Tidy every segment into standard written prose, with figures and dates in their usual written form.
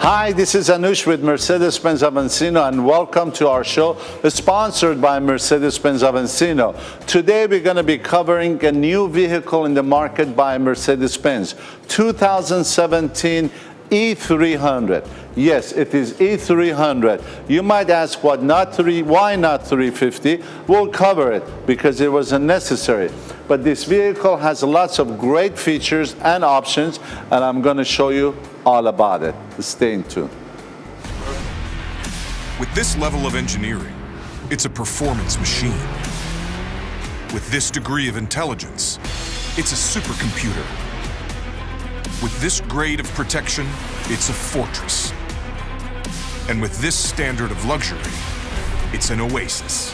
Hi, this is Anoush with Mercedes-Benz of Encino, and welcome to our show sponsored by Mercedes-Benz of Encino. Today we're going to be covering a new vehicle in the market by Mercedes-Benz, 2017 E300. Yes, it is E300. You might ask, why not 350? We'll cover it because it was unnecessary. But this vehicle has lots of great features and options, and I'm going to show you all about it. Stay tuned. With this level of engineering, it's a performance machine. With this degree of intelligence, it's a supercomputer. With this grade of protection, it's a fortress. And with this standard of luxury, it's an oasis.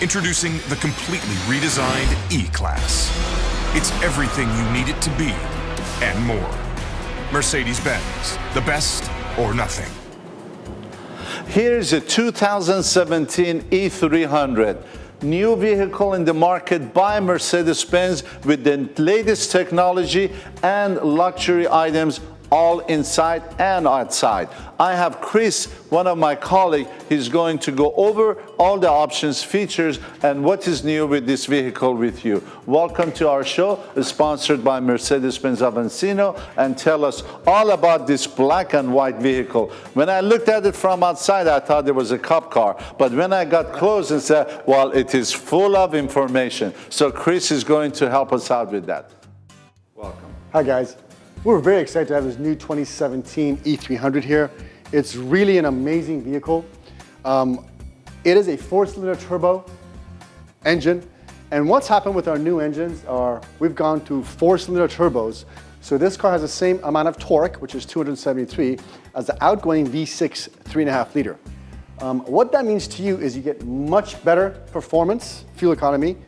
Introducing the completely redesigned E-Class. It's everything you need it to be, and more. Mercedes-Benz, the best or nothing. Here's a 2017 E300. New vehicle in the market by Mercedes-Benz with the latest technology and luxury items all inside and outside. I have Chris, one of my colleagues. He's going to go over all the options, features, and what is new with this vehicle with you. Welcome to our show, sponsored by Mercedes-Benz of Encino, and tell us all about this black and white vehicle. When I looked at it from outside, I thought it was a cop car, but when I got close and said, well, it is full of information. So Chris is going to help us out with that. Welcome. Hi guys. We're very excited to have this new 2017 E300 here. It's really an amazing vehicle. It is a 4-cylinder turbo engine. And what's happened with our new engines are we've gone to 4-cylinder turbos. So this car has the same amount of torque, which is 273, as the outgoing V6 3.5 liter. What that means to you is you get much better performance, fuel economy,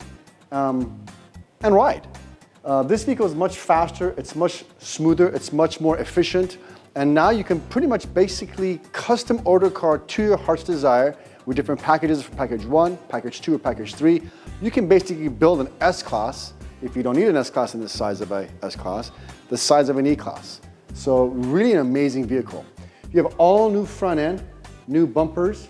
and ride. This vehicle is much faster, it's much smoother, it's much more efficient, and now you can pretty much basically custom order a car to your heart's desire with different packages for package 1, package 2, or package 3. You can basically build an S-Class, if you don't need an S-Class in the size of a S-Class, the size of an E-Class. So really an amazing vehicle. You have all new front end, new bumpers,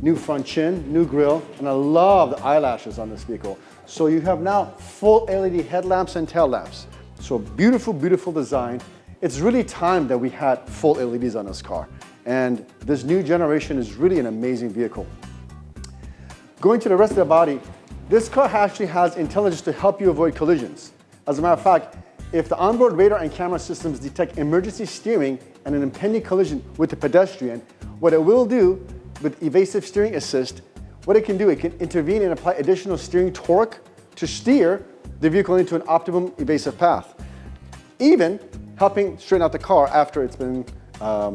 new front chin, new grille, and I love the eyelashes on this vehicle. So you have now full LED headlamps and tail lamps. So beautiful, beautiful design. It's really time that we had full LEDs on this car. And this new generation is really an amazing vehicle. Going to the rest of the body, this car actually has intelligence to help you avoid collisions. As a matter of fact, if the onboard radar and camera systems detect emergency steering and an impending collision with the pedestrian, what it will do with evasive steering assist, what it can do, it can intervene and apply additional steering torque to steer the vehicle into an optimum evasive path, even helping straighten out the car after it's been a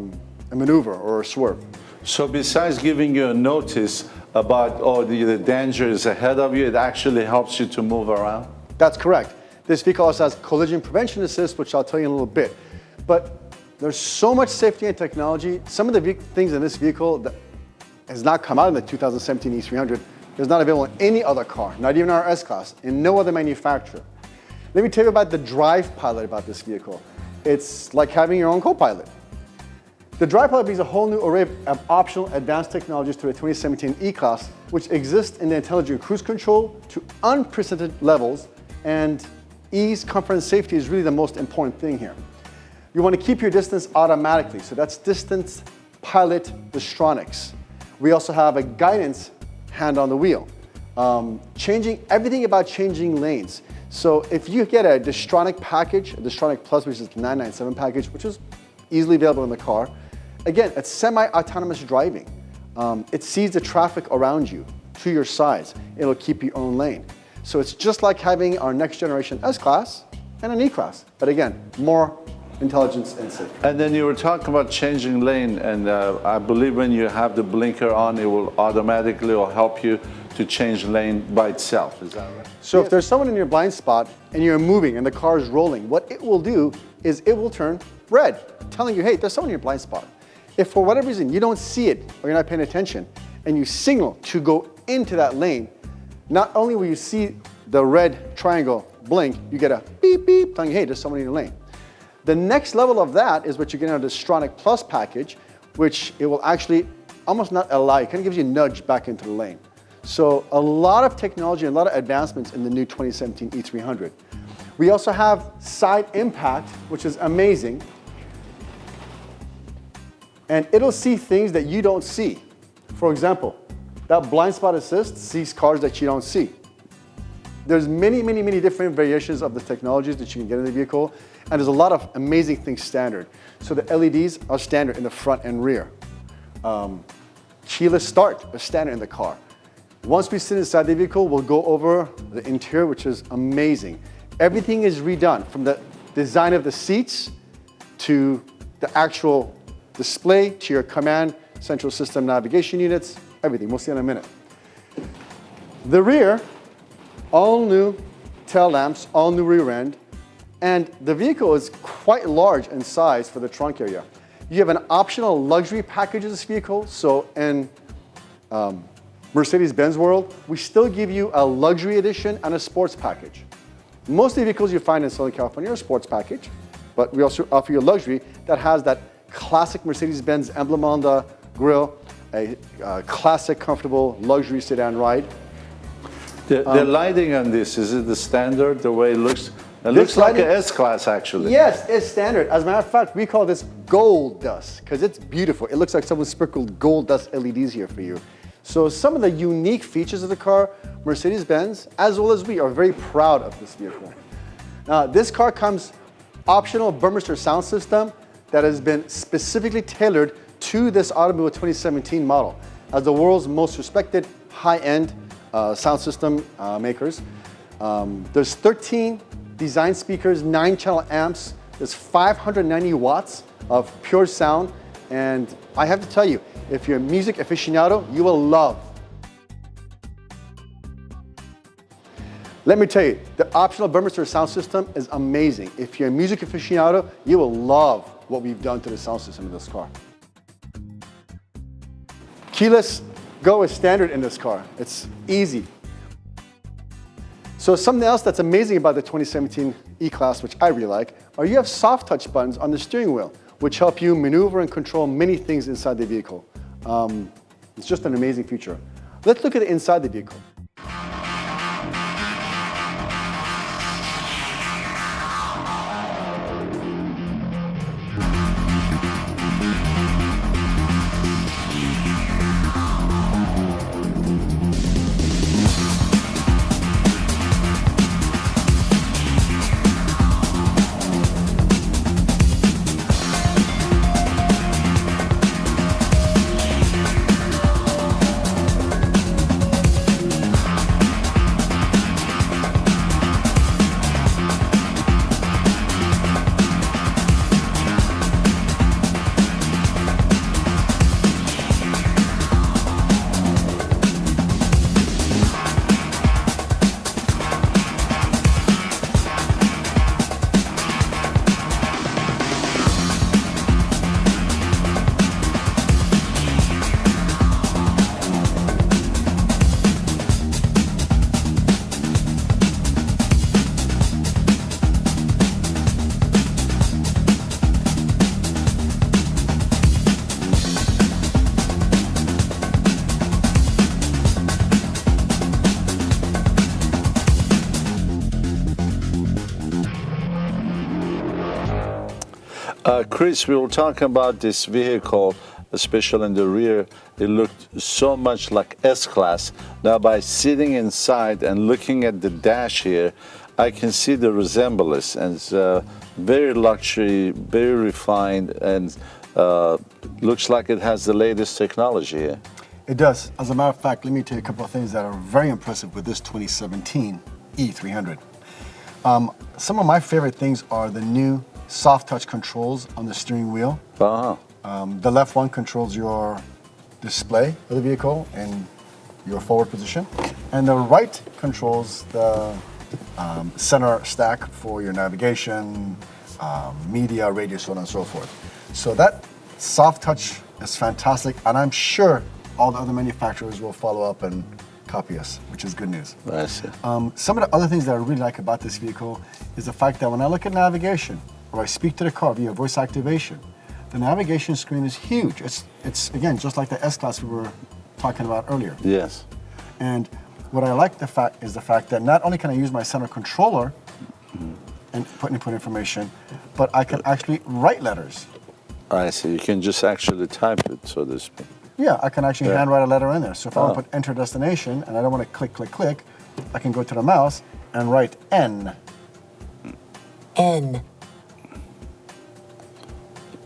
maneuver or a swerve. So besides giving you a notice about the danger is ahead of you, it actually helps you to move around? That's correct. This vehicle also has collision prevention assist, which I'll tell you in a little bit. But there's so much safety and technology. Some of the things in this vehicle that has not come out in the 2017 E300 is not available in any other car, not even our S-Class, in no other manufacturer. Let me tell you about the Drive Pilot about this vehicle. It's like having your own co-pilot. The Drive Pilot brings a whole new array of optional advanced technologies to the 2017 E-Class, which exists in the intelligent cruise control to unprecedented levels, and ease, comfort, and safety is really the most important thing here. You want to keep your distance automatically, so that's Distance Pilot Distronics. We also have a guidance hand on the wheel. Everything about changing lanes. So if you get a Distronic package, a Distronic Plus, which is the 997 package, which is easily available in the car, again, it's semi-autonomous driving. It sees the traffic around you to your sides. It'll keep your own lane. So it's just like having our next generation S-Class and an E-Class, but again, more intelligence and safety. And then you were talking about changing lane, and I believe when you have the blinker on, it will automatically help you to change lane by itself. Is that right? So yes. If there's someone in your blind spot and you're moving and the car is rolling, what it will do is it will turn red, telling you, hey, there's someone in your blind spot. If for whatever reason you don't see it or you're not paying attention and you signal to go into that lane, not only will you see the red triangle blink, you get a beep beep telling you, hey, there's someone in your lane. The next level of that is what you're getting on the Stronach Plus package, which it will actually almost not allow, it kind of gives you a nudge back into the lane. So a lot of technology and a lot of advancements in the new 2017 E300. We also have side impact, which is amazing. And it'll see things that you don't see. For example, that blind spot assist sees cars that you don't see. There's many different variations of the technologies that you can get in the vehicle, and there's a lot of amazing things standard. So the LEDs are standard in the front and rear. Keyless start is standard in the car. Once we sit inside the vehicle, we'll go over the interior, which is amazing. Everything is redone, from the design of the seats to the actual display to your command central system navigation units, everything. We'll see in a minute. The rear, all new tail lamps, all new rear end, and the vehicle is quite large in size for the trunk area. You have an optional luxury package of this vehicle, so in Mercedes-Benz world, we still give you a luxury edition and a sports package. Most of the vehicles you find in Southern California are a sports package, but we also offer you a luxury that has that classic Mercedes-Benz emblem on the grille, a classic, comfortable, luxury sedan ride. The lighting on this, is it the standard, the way it looks? It looks like an S-Class, actually. Yes, it's standard. As a matter of fact, we call this gold dust because it's beautiful. It looks like someone sprinkled gold dust LEDs here for you. So some of the unique features of the car, Mercedes-Benz, as well as we, are very proud of this vehicle. Now, this car comes optional Burmester sound system that has been specifically tailored to this automobile 2017 model. As the world's most respected high-end sound system makers, there's 13 design speakers, 9-channel amps, there's 590 watts of pure sound, and I have to tell you, if you're a music aficionado, you will love. Let me tell you, the optional Burmester sound system is amazing. If you're a music aficionado, you will love what we've done to the sound system in this car. Keyless go is standard in this car. It's easy. So something else that's amazing about the 2017 E-Class, which I really like, are you have soft touch buttons on the steering wheel, which help you maneuver and control many things inside the vehicle. It's just an amazing feature. Let's look at it inside the vehicle. Chris, we were talking about this vehicle, especially in the rear. It looked so much like S-Class. Now, by sitting inside and looking at the dash here, I can see the resemblance, and it's very luxury, very refined, and looks like it has the latest technology here. It does. As a matter of fact, let me tell you a couple of things that are very impressive with this 2017 E300. Some of my favorite things are the new soft touch controls on the steering wheel. The left one controls your display of the vehicle and your forward position, and the right controls the center stack for your navigation, media, radio, so on and so forth. So that soft touch is fantastic, and I'm sure all the other manufacturers will follow up and copy us, which is good news. I see. Some of the other things that I really like about this vehicle is the fact that when I look at navigation, or I speak to the car via voice activation, the navigation screen is huge. It's again, just like the S-Class we were talking about earlier. Yes. And what I like the fact that not only can I use my center controller and put input information, but I can actually write letters. I see. You can just actually type it, so to speak. Yeah, I can actually handwrite a letter in there. So if I want to put enter destination and I don't want to click, click, click, I can go to the mouse and write N. N.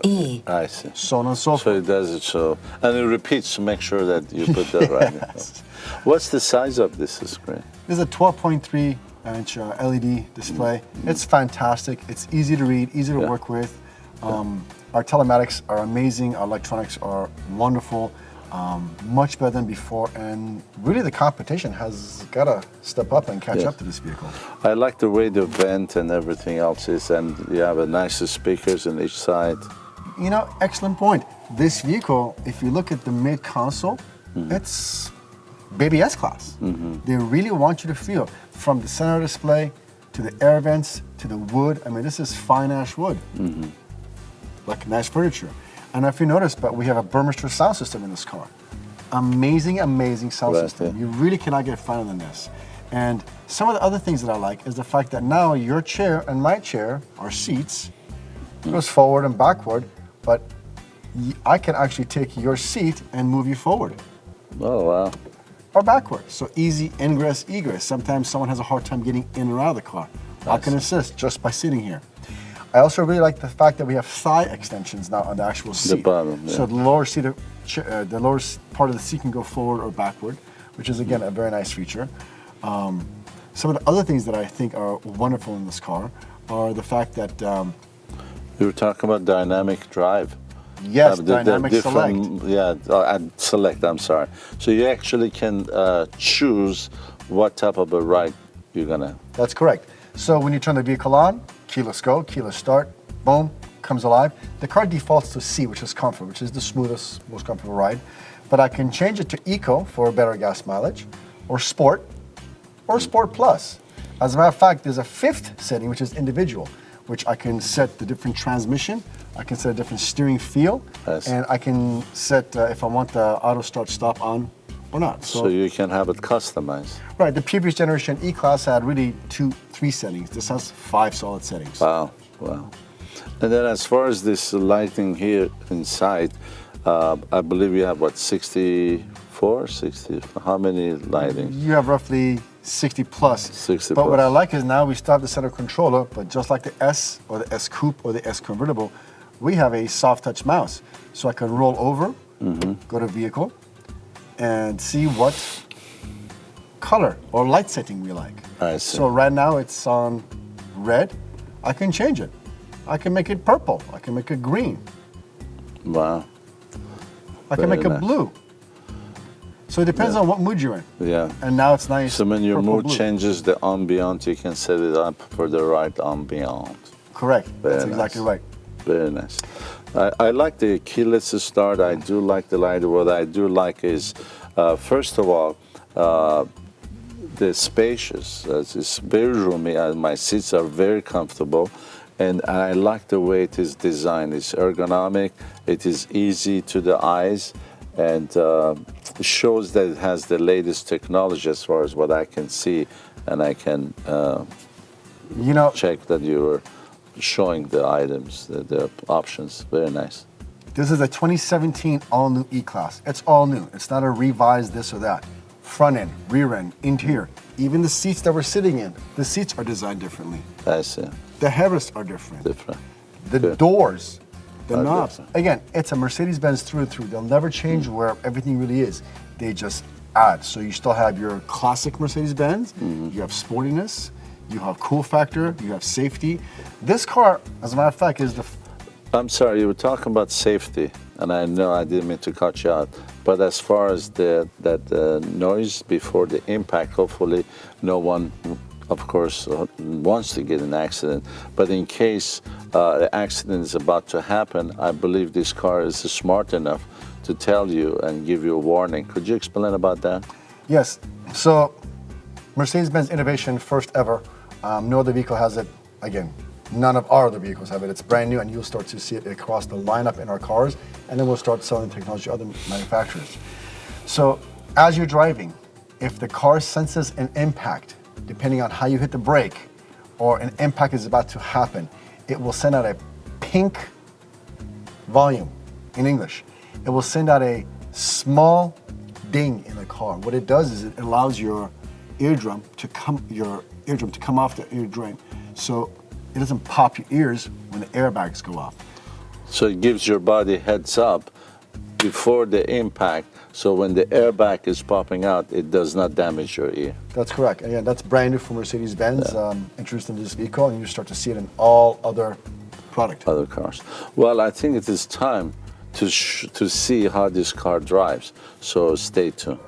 E. I see. So on and so forth. So it does it so, and it repeats to make sure that you put that right. Yes. What's the size of this screen? This is a 12.3-inch LED display. It's fantastic. It's easy to read, easy to work with. Our telematics are amazing. Our electronics are wonderful, much better than before. And really, the competition has got to step up and catch up to this vehicle. I like the way the vent and everything else is, and you have a nice speakers on each side. You know, excellent point. This vehicle, if you look at the mid console, it's baby S-Class. They really want you to feel from the center display to the air vents to the wood. I mean, this is fine ash wood, like nice furniture. And if you notice, but we have a Burmester sound system in this car. Amazing, amazing sound system. You really cannot get finer than this. And some of the other things that I like is the fact that now your chair and my chair, our seats, goes forward and backward, but I can actually take your seat and move you forward. Oh, wow. Or backward. So easy ingress, egress. Sometimes someone has a hard time getting in or out of the car. I can assist just by sitting here. I also really like the fact that we have thigh extensions now on the actual seat. The bottom, So the lower seat, the lower part of the seat can go forward or backward, which is again a very nice feature. Some of the other things that I think are wonderful in this car are the fact that you were talking about dynamic drive. Yes, dynamic select. Yeah, select, I'm sorry. So you actually can choose what type of a ride you're gonna. That's correct. So when you turn the vehicle on, keyless go, keyless start, boom, comes alive. The car defaults to C, which is comfort, which is the smoothest, most comfortable ride. But I can change it to Eco for better gas mileage, or Sport, or Sport Plus. As a matter of fact, there's a fifth setting, which is individual, which I can set the different transmission, I can set a different steering feel, and I can set if I want the auto start stop on or not. So you can have it customized. Right, the previous generation E-Class had really 2-3 settings. This has 5 solid settings. Wow, wow. And then as far as this lighting here inside, I believe you have what, 64, 60, how many lighting? You have roughly 60 plus. 60 but plus. what I like is now we still have the center controller, but just like the S or the S Coupe or the S Convertible, we have a soft touch mouse. So I can roll over, go to vehicle, and see what color or light setting we like. I see. So right now it's on red. I can change it. I can make it purple. I can make it green. Wow. I can make it blue. So it depends on what mood you're in. Yeah. And now it's nice. So when your mood blue. changes the ambiance, you can set it up for the right ambiance. Correct. That's Very exactly nice. right. Very nice. I like the keyless start. I do like the light. What I do like is, first of all, the spacious. It's very roomy, and my seats are very comfortable. And I like the way it is designed. It's ergonomic. It is easy to the eyes, and it shows that it has the latest technology as far as what I can see, and I can check that you were showing the items, the options. Very nice. This is a 2017 all-new E-Class. It's all new. It's not a revised this or that. Front end, rear end, interior. Even the seats that we're sitting in, the seats are designed differently. I see. The headrests are different. Different. The Good. doors, the knobs. different. Again, it's a Mercedes-Benz through and through. They'll never change where everything really is. They just add. So you still have your classic Mercedes-Benz, you have sportiness, you have cool factor, you have safety. This car, as a matter of fact, is the... I'm sorry, you were talking about safety, and I know I didn't mean to cut you out, but as far as that noise before the impact, hopefully no one, of course, wants to get an accident, but in case the accident is about to happen, I believe this car is smart enough to tell you and give you a warning. Could you explain about that? Yes, so Mercedes-Benz innovation, first ever. No other vehicle has it, again, None of our other vehicles have it. It's brand new, and you'll start to see it across the lineup in our cars, and then we'll start selling technology to other manufacturers. So as you're driving, if the car senses an impact, depending on how you hit the brake, or an impact is about to happen, it will send out a pink volume in English. It will send out a small ding in the car. What it does is it allows your eardrum to come off the ear drain, so it doesn't pop your ears when the airbags go off. So it gives your body heads up before the impact, so when the airbag is popping out, it does not damage your ear. That's correct. Again, that's brand new for Mercedes-Benz, introduced into this vehicle, and you start to see it in all other other cars. Well, I think it is time to see how this car drives, so stay tuned.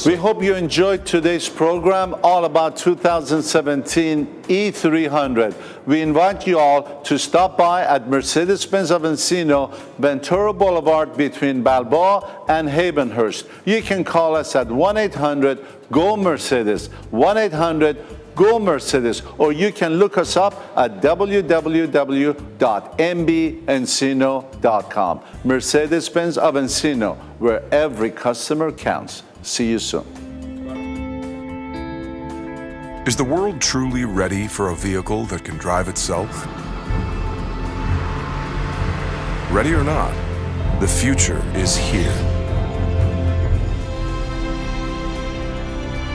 We hope you enjoyed today's program all about 2017 E300. We invite you all to stop by at Mercedes-Benz of Encino, Ventura Boulevard between Balboa and Havenhurst. You can call us at 1-800-GO-MERCEDES, 1-800-GO-MERCEDES, or you can look us up at www.mbencino.com. Mercedes-Benz of Encino, where every customer counts. See you soon. Is the world truly ready for a vehicle that can drive itself? Ready or not, the future is here.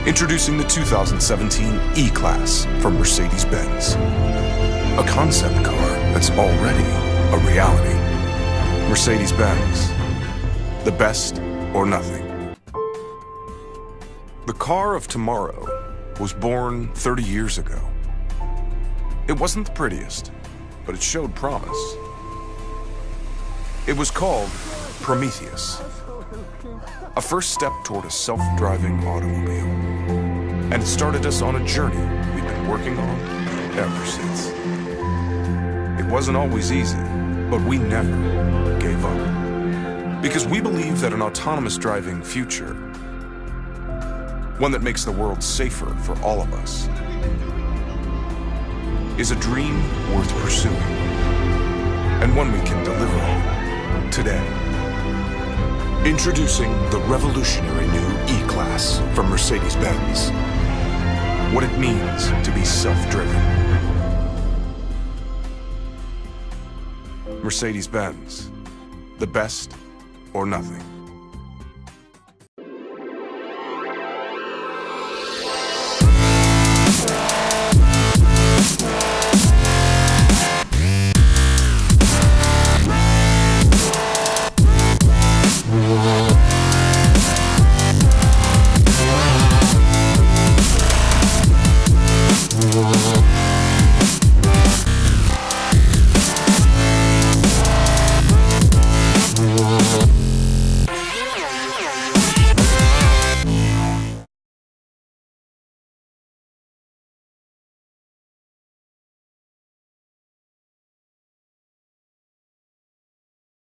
Introducing the 2017 E-Class from Mercedes-Benz. A concept car that's already a reality. Mercedes-Benz. The best or nothing. The car of tomorrow was born 30 years ago. It wasn't the prettiest, but it showed promise. It was called Prometheus, a first step toward a self-driving automobile. And it started us on a journey we've been working on ever since. It wasn't always easy, but we never gave up. Because we believe that an autonomous driving future, one that makes the world safer for all of us, is a dream worth pursuing, and one we can deliver on today. Introducing the revolutionary new E-Class from Mercedes-Benz. What it means to be self-driven. Mercedes-Benz, the best or nothing.